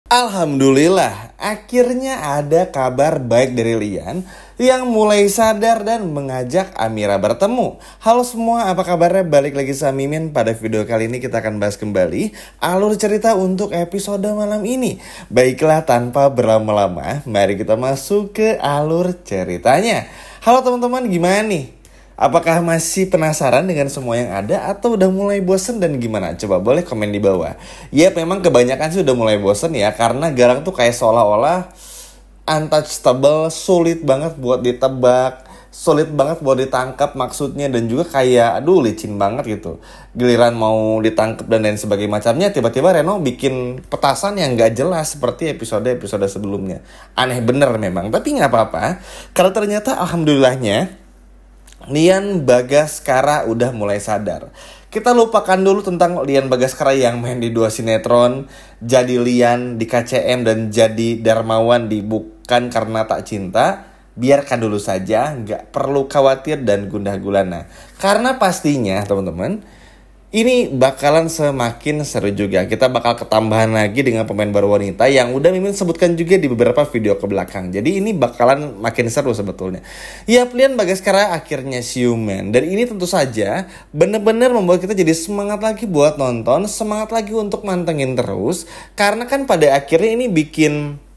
Alhamdulillah, akhirnya ada kabar baik dari Lian yang mulai sadar dan mengajak Amira bertemu. Halo semua, apa kabarnya? Balik lagi sama Mimin. Pada video kali ini kita akan bahas kembali alur cerita untuk episode malam ini. Baiklah, tanpa berlama-lama, mari kita masuk ke alur ceritanya. Halo teman-teman, gimana nih? Apakah masih penasaran dengan semua yang ada atau udah mulai bosen dan gimana? Coba boleh komen di bawah. Ya memang kebanyakan sih udah mulai bosen ya, karena Galang tuh kayak seolah-olah untouchable, sulit banget buat ditebak, sulit banget buat ditangkap maksudnya, dan juga kayak aduh licin banget gitu. Giliran mau ditangkap dan lain sebagainya macamnya, tiba-tiba Reno bikin petasan yang gak jelas seperti episode-episode sebelumnya. Aneh bener memang, tapi gak apa-apa, karena ternyata alhamdulillahnya Lian Bagaskara udah mulai sadar. Kita lupakan dulu tentang Lian Bagaskara yang main di 2 sinetron, jadi Lian di KCM dan jadi Darmawan di Bukan Karena Tak Cinta. Biarkan dulu saja, nggak perlu khawatir dan gundah gulana. Karena pastinya teman-teman, ini bakalan semakin seru juga. Kita bakal ketambahan lagi dengan pemain baru wanita yang udah Mimin sebutkan juga di beberapa video ke belakang. Jadi ini bakalan makin seru sebetulnya. Ya, Lian Bagaskara akhirnya siuman. Dan ini tentu saja bener-bener membuat kita jadi semangat lagi buat nonton. Semangat lagi untuk mantengin terus. Karena kan pada akhirnya ini bikin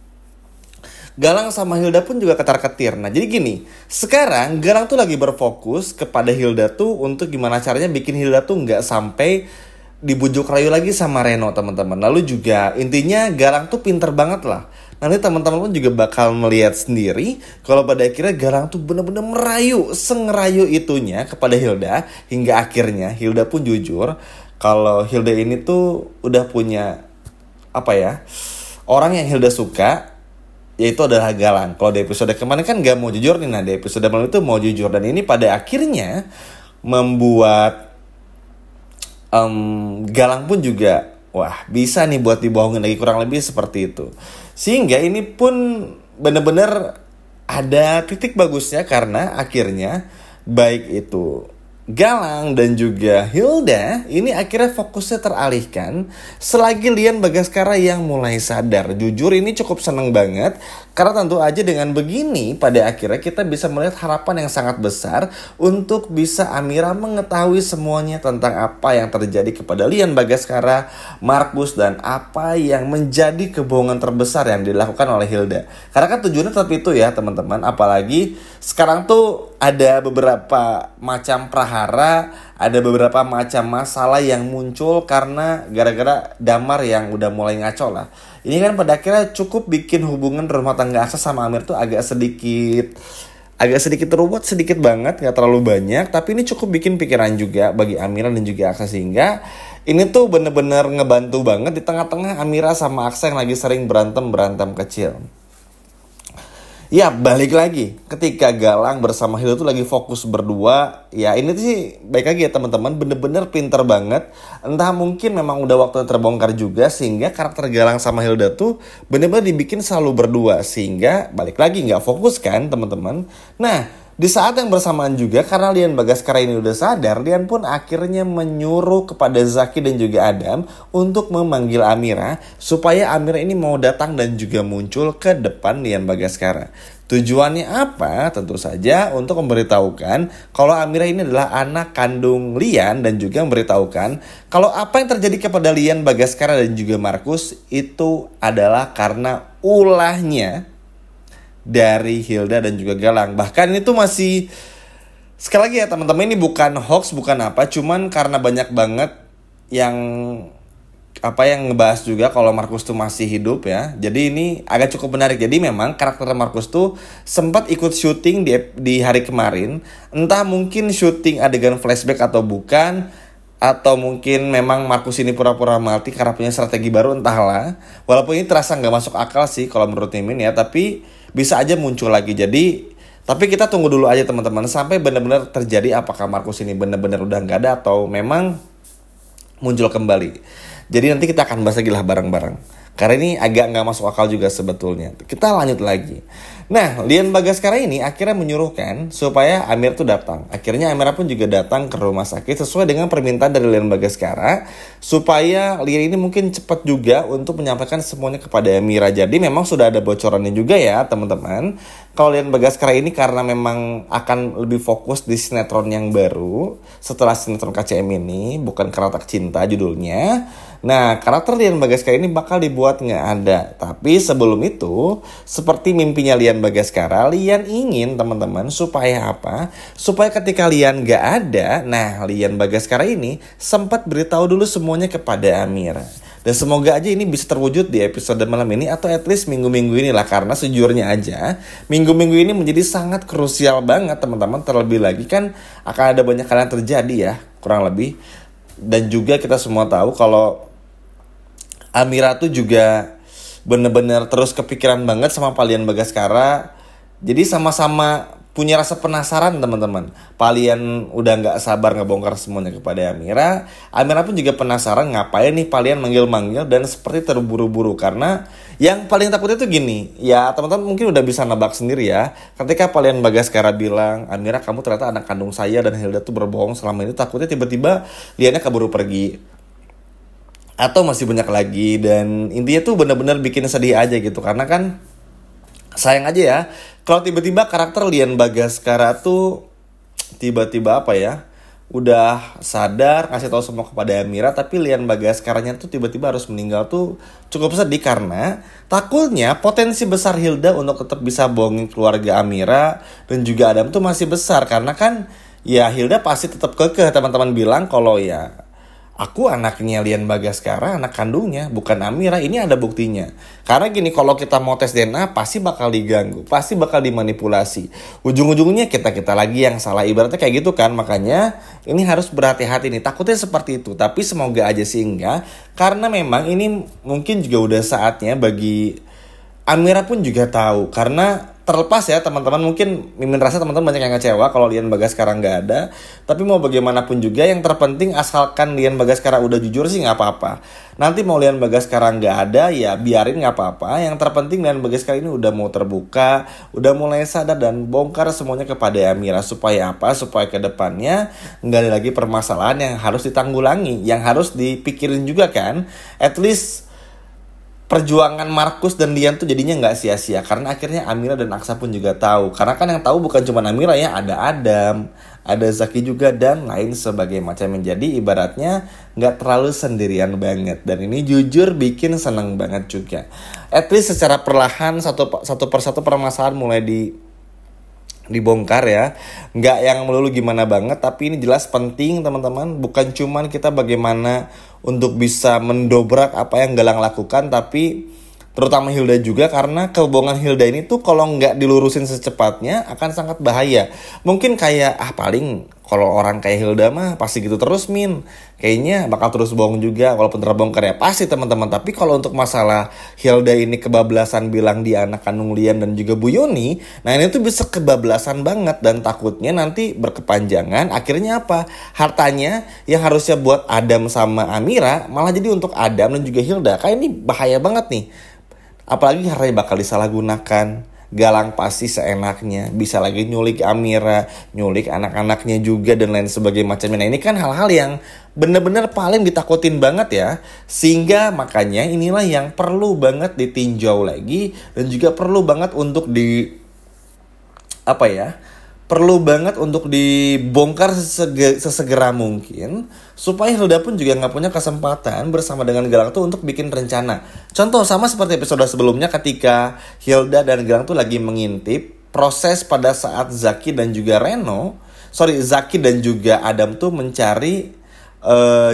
Galang sama Hilda pun juga ketar-ketir. Nah jadi gini, sekarang Galang tuh lagi berfokus kepada Hilda tuh untuk gimana caranya bikin Hilda tuh nggak sampai dibujuk rayu lagi sama Reno, teman-teman. Lalu juga intinya Galang tuh pinter banget lah. Nanti teman-teman pun juga bakal melihat sendiri kalau pada akhirnya Galang tuh bener-bener merayu, sengerayu itunya kepada Hilda. Hingga akhirnya Hilda pun jujur kalau Hilda ini tuh udah punya orang yang Hilda suka, yaitu adalah Galang. Kalau di episode kemarin kan gak mau jujur nih. Nah di episode malam itu mau jujur. Dan ini pada akhirnya membuat Galang pun juga wah bisa nih buat dibohongin lagi, kurang lebih seperti itu. Sehingga ini pun bener-bener ada titik bagusnya, karena akhirnya baik itu Galang dan juga Hilda ini akhirnya fokusnya teralihkan selagi Lian Bagaskara yang mulai sadar. Jujur ini cukup seneng banget, karena tentu aja dengan begini pada akhirnya kita bisa melihat harapan yang sangat besar untuk bisa Amira mengetahui semuanya tentang apa yang terjadi kepada Lian Bagaskara, Markus, dan apa yang menjadi kebohongan terbesar yang dilakukan oleh Hilda. Karena kan tujuannya tetap itu ya teman-teman, apalagi sekarang tuh ada beberapa macam prahara, ada beberapa macam masalah yang muncul karena gara-gara Damar yang udah mulai ngaco lah. Ini kan pada akhirnya cukup bikin hubungan rumah tangga Aksa sama Amir tuh agak sedikit ruwet, sedikit banget, gak terlalu banyak. Tapi ini cukup bikin pikiran juga bagi Amira dan juga Aksa, sehingga ini tuh bener-bener ngebantu banget di tengah-tengah Amira sama Aksa yang lagi sering berantem kecil. Ya balik lagi, ketika Galang bersama Hilda tuh lagi fokus berdua. Ya ini tuh sih baik lagi ya teman-teman, bener-bener pinter banget. Entah mungkin memang udah waktunya terbongkar juga, sehingga karakter Galang sama Hilda tuh bener-bener dibikin selalu berdua. Sehingga balik lagi gak fokus kan teman-teman. Nah di saat yang bersamaan juga, karena Lian Bagaskara ini udah sadar, Lian pun akhirnya menyuruh kepada Zaki dan juga Adam untuk memanggil Amira, supaya Amira ini mau datang dan juga muncul ke depan Lian Bagaskara. Tujuannya apa? Tentu saja untuk memberitahukan kalau Amira ini adalah anak kandung Lian, dan juga memberitahukan kalau apa yang terjadi kepada Lian Bagaskara dan juga Markus itu adalah karena ulahnya dari Hilda dan juga Galang. Bahkan itu masih, sekali lagi ya teman-teman, ini bukan hoax, bukan apa, cuman karena banyak banget yang ngebahas juga kalau Markus tuh masih hidup ya. Jadi ini agak cukup menarik. Jadi memang karakter Markus tuh sempat ikut syuting di hari kemarin. Entah mungkin syuting adegan flashback atau bukan, atau mungkin memang Markus ini pura-pura mati karena punya strategi baru, entahlah. Walaupun ini terasa gak masuk akal sih kalau menurut Mimin ya, tapi bisa aja muncul lagi. Jadi tapi kita tunggu dulu aja teman-teman sampai benar-benar terjadi apakah Markus ini benar-benar udah gak ada atau memang muncul kembali. Jadi nanti kita akan bahas lagi lah bareng-bareng. Karena ini agak nggak masuk akal juga sebetulnya. Kita lanjut lagi. Nah, Lian Bagaskara ini akhirnya menyuruhkan supaya Amir tuh datang. Akhirnya Amira pun juga datang ke rumah sakit sesuai dengan permintaan dari Lian Bagaskara, supaya Lian ini mungkin cepat juga untuk menyampaikan semuanya kepada Amira. Jadi memang sudah ada bocorannya juga ya teman-teman. Kalau Lian Bagaskara ini karena memang akan lebih fokus di sinetron yang baru setelah sinetron KCM ini, bukan Karatak Cinta judulnya. Nah, karakter Lian Bagaskara ini bakal dibuat nggak ada. Tapi sebelum itu, seperti mimpinya Lian Bagaskara, Lian ingin teman-teman supaya apa? Supaya ketika Lian nggak ada, nah Lian Bagaskara ini sempat beritahu dulu semuanya kepada Amira. Dan semoga aja ini bisa terwujud di episode malam ini atau at least minggu-minggu inilah, karena sejujurnya aja minggu-minggu ini menjadi sangat krusial banget teman-teman. Terlebih lagi kan akan ada banyak hal yang terjadi ya, kurang lebih. Dan juga kita semua tahu kalau Amira tuh juga bener-bener terus kepikiran banget sama Lian Bagaskara. Jadi sama-sama punya rasa penasaran teman-teman. Lian udah gak sabar ngebongkar semuanya kepada Amira. Amira pun juga penasaran ngapain nih Lian manggil-manggil dan seperti terburu-buru. Karena yang paling takutnya tuh gini, ya teman-teman mungkin udah bisa nebak sendiri ya. Ketika Lian Bagaskara bilang, Amira kamu ternyata anak kandung saya dan Hilda tuh berbohong selama ini, takutnya tiba-tiba Liannya keburu pergi atau masih banyak lagi. Dan intinya tuh benar-benar bikin sedih aja gitu. Karena kan sayang aja ya kalau tiba-tiba karakter Lian Bagaskara tuh tiba-tiba apa ya, udah sadar ngasih tahu semua kepada Amira, tapi Lian Bagaskaranya tuh tiba-tiba harus meninggal tuh cukup sedih. Karena takutnya potensi besar Hilda untuk tetap bisa bohongin keluarga Amira dan juga Adam tuh masih besar. Karena kan ya Hilda pasti tetap kekeh teman-teman bilang kalau ya aku anaknya Lian Bagaskara, anak kandungnya, bukan Amira. Ini ada buktinya. Karena gini, kalau kita mau tes DNA pasti bakal diganggu, pasti bakal dimanipulasi. Ujung-ujungnya kita lagi yang salah, ibaratnya kayak gitu kan. Makanya ini harus berhati-hati nih. Takutnya seperti itu, tapi semoga aja sih enggak. Karena memang ini mungkin juga udah saatnya bagi Amira pun juga tahu. Karena terlepas ya teman-teman, mungkin Mimin rasa teman-teman banyak yang kecewa kalau Lian Bagaskara nggak ada. Tapi mau bagaimanapun juga yang terpenting asalkan Lian Bagaskara udah jujur sih nggak apa-apa. Nanti mau Lian Bagaskara nggak ada ya biarin, nggak apa-apa. Yang terpenting Lian Bagaskara ini udah mau terbuka, udah mulai sadar dan bongkar semuanya kepada Amira. Supaya apa? Supaya kedepannya nggak ada lagi permasalahan yang harus ditanggulangi, yang harus dipikirin juga kan. At least perjuangan Markus dan Lian tuh jadinya nggak sia-sia. Karena akhirnya Amira dan Aksa pun juga tahu. Karena kan yang tahu bukan cuma Amira ya, ada Adam, ada Zaki juga dan lain sebagainya macam. Jadi ibaratnya nggak terlalu sendirian banget. Dan ini jujur bikin seneng banget juga. At least secara perlahan satu persatu permasalahan mulai dibongkar ya. Nggak yang melulu gimana banget, tapi ini jelas penting teman-teman. Bukan cuman kita bagaimana untuk bisa mendobrak apa yang Galang lakukan, tapi terutama Hilda juga. Karena kebohongan Hilda ini tuh kalau nggak dilurusin secepatnya akan sangat bahaya. Mungkin kayak paling kalau orang kayak Hilda mah pasti gitu terus Min, kayaknya bakal terus bohong juga walaupun terbongkar ya pasti teman-teman. Tapi kalau untuk masalah Hilda ini kebablasan bilang dia anak kandung Lian dan juga Bu Yoni, nah ini tuh bisa kebablasan banget. Dan takutnya nanti berkepanjangan, akhirnya apa, hartanya yang harusnya buat Adam sama Amira malah jadi untuk Adam dan juga Hilda. Kayak ini bahaya banget nih. Apalagi hartanya bakal disalahgunakan. Galang pasti seenaknya bisa lagi nyulik Amira, nyulik anak-anaknya juga dan lain sebagainya macamnya. Nah ini kan hal-hal yang bener-bener paling ditakutin banget ya. Sehingga makanya inilah yang perlu banget ditinjau lagi. Dan juga perlu banget untuk perlu banget untuk dibongkar sesegera mungkin. Supaya Hilda pun juga gak punya kesempatan bersama dengan Galang tuh untuk bikin rencana. Contoh sama seperti episode sebelumnya ketika Hilda dan Galang tuh lagi mengintip proses pada saat Zaki dan juga Adam tuh mencari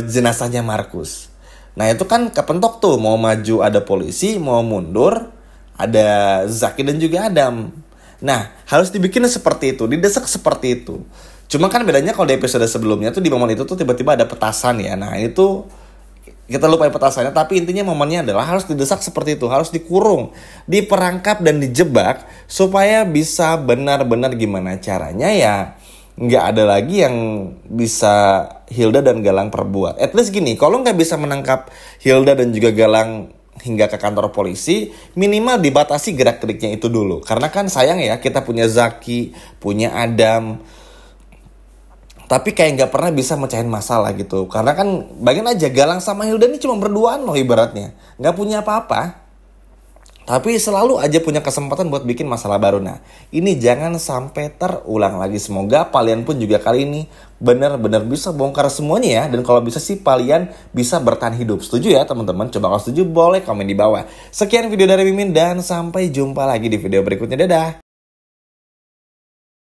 jenazahnya Markus. Nah itu kan kepentok tuh, mau maju ada polisi, mau mundur ada Zaki dan juga Adam. Nah, harus dibikin seperti itu, didesak seperti itu. Cuma kan bedanya kalau di episode sebelumnya tuh di momen itu tuh tiba-tiba ada petasan ya. Nah, ini tuh kita lupain petasannya, tapi intinya momennya adalah harus didesak seperti itu, harus dikurung, diperangkap dan dijebak supaya bisa benar-benar gimana caranya ya nggak ada lagi yang bisa Hilda dan Galang perbuat. At least gini, kalau nggak bisa menangkap Hilda dan juga Galang hingga ke kantor polisi, minimal dibatasi gerak-geriknya itu dulu. Karena kan sayang ya, kita punya Zaki, punya Adam, tapi kayak nggak pernah bisa mecahin masalah gitu. Karena kan bayangin aja, Galang sama Hilda ini cuma berduaan loh ibaratnya, nggak punya apa-apa, tapi selalu aja punya kesempatan buat bikin masalah baru. Nah, ini jangan sampai terulang lagi. Semoga kalian pun juga kali ini benar-benar bisa bongkar semuanya ya. Dan kalau bisa sih kalian bisa bertahan hidup. Setuju ya teman-teman? Coba kalau setuju boleh komen di bawah. Sekian video dari Mimin dan sampai jumpa lagi di video berikutnya. Dadah!